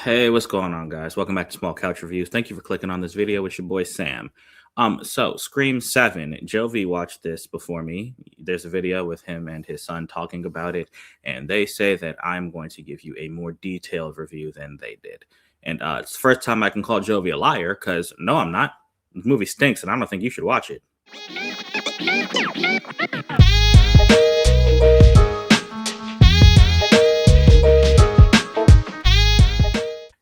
Hey, what's going on, guys? Welcome back to Small Couch Reviews. Thank you for clicking on this video. It's your boy Sam. So Scream 7. Jovi watched this before me. There's a video with him and his son talking about it, and they say that I'm going to give you a more detailed review than they did. And it's the first time I can call Jovi a liar, because no, I'm not. The movie stinks, and I don't think you should watch it.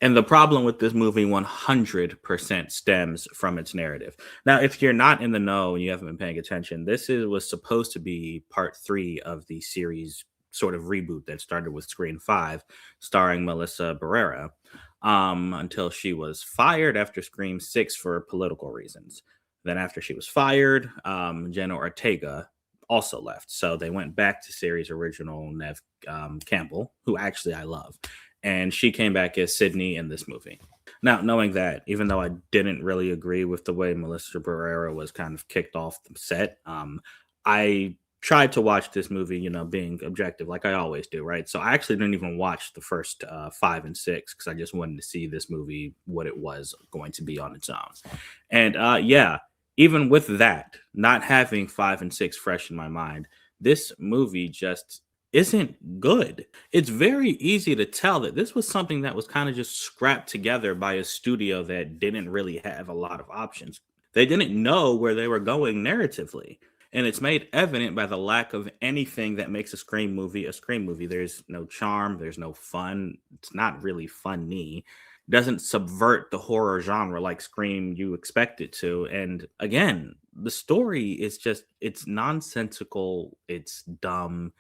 And the problem with this movie 100% stems from its narrative. Now, if you're not in the know and you haven't been paying attention, was supposed to be part three of the series sort of reboot that started with Scream 5, starring Melissa Barrera, until she was fired after Scream 6 for political reasons. Then, after she was fired, Jenna Ortega also left. So they went back to series original Nev Campbell, who actually I love, and she came back as Sydney in this movie. Now, knowing that, even though I didn't really agree with the way Melissa Barrera was kind of kicked off the set, I tried to watch this movie, being objective, like I always do, right? So I actually didn't even watch the first 5 and 6 because I just wanted to see this movie, what it was going to be on its own. And yeah, even with that, not having 5 and 6 fresh in my mind, this movie just isn't good. It's very easy to tell that this was something that was kind of just scrapped together by a studio that didn't really have a lot of options. They didn't know where they were going narratively. And it's made evident by the lack of anything that makes a Scream movie. There's no charm, there's no fun. It's not really funny. Doesn't subvert the horror genre like Scream you expect it to. And again, the story is just, it's nonsensical, it's dumb,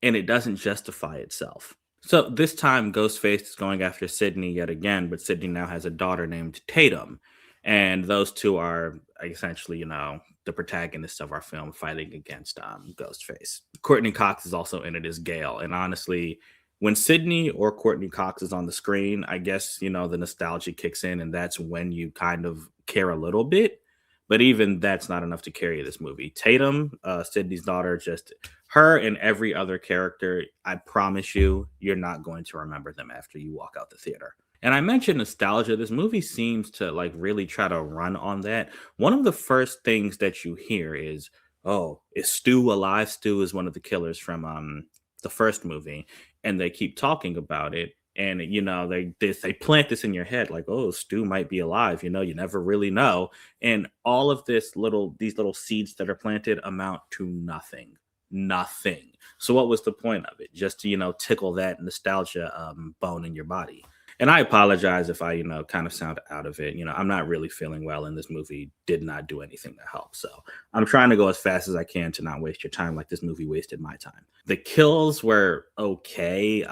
and it doesn't justify itself. So this time, Ghostface is going after Sydney yet again, but Sydney now has a daughter named Tatum. And those two are essentially, the protagonists of our film fighting against Ghostface. Courtney Cox is also in it as Gail. And honestly, when Sydney or Courtney Cox is on the screen, I guess, the nostalgia kicks in, and that's when you kind of care a little bit. But even that's not enough to carry this movie. Tatum, Sydney's daughter, just her and every other character, I promise you, you're not going to remember them after you walk out the theater. And I mentioned nostalgia. This movie seems to like really try to run on that. One of the first things that you hear is, "Oh, is Stu alive?" Stu is one of the killers from the first movie, and they keep talking about it. And they plant this in your head like, "Oh, Stu might be alive." You never really know. And all of these little seeds that are planted amount to nothing. Nothing. So what was the point of it? Just to tickle that nostalgia bone in your body. And I apologize if I kind of sound out of it. I'm not really feeling well, and this movie did not do anything to help. So I'm trying to go as fast as I can to not waste your time like this movie wasted my time. The kills were okay.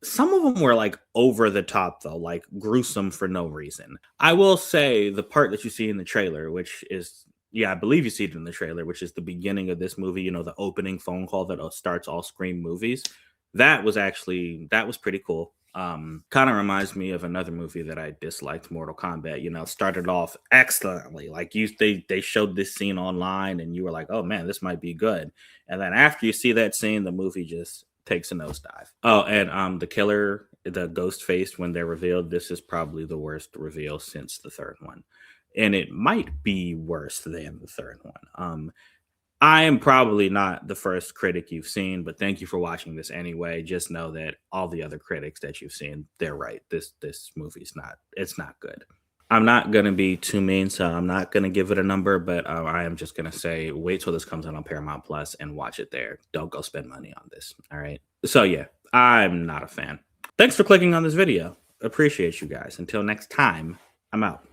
Some of them were like over the top though, like gruesome for no reason. I will say the part that you see in the trailer, which is, yeah, I believe you see it in the trailer, which is the beginning of this movie, the opening phone call that starts all Scream movies. That was pretty cool. Kind of reminds me of another movie that I disliked, Mortal Kombat. Started off excellently. Like they showed this scene online and you were like, "Oh man, this might be good." And then after you see that scene, the movie just takes a nosedive. Oh, and the killer, the ghost face, when they're revealed, this is probably the worst reveal since the third one. And it might be worse than the third one. I am probably not the first critic you've seen, but thank you for watching this anyway. Just know that all the other critics that you've seen, they're right. This movie's not good. I'm not gonna be too mean, so I'm not gonna give it a number, but I am just gonna say wait till this comes out on Paramount Plus and watch it there. Don't go spend money on this. All right. So yeah, I'm not a fan. Thanks for clicking on this video. Appreciate you guys. Until next time, I'm out.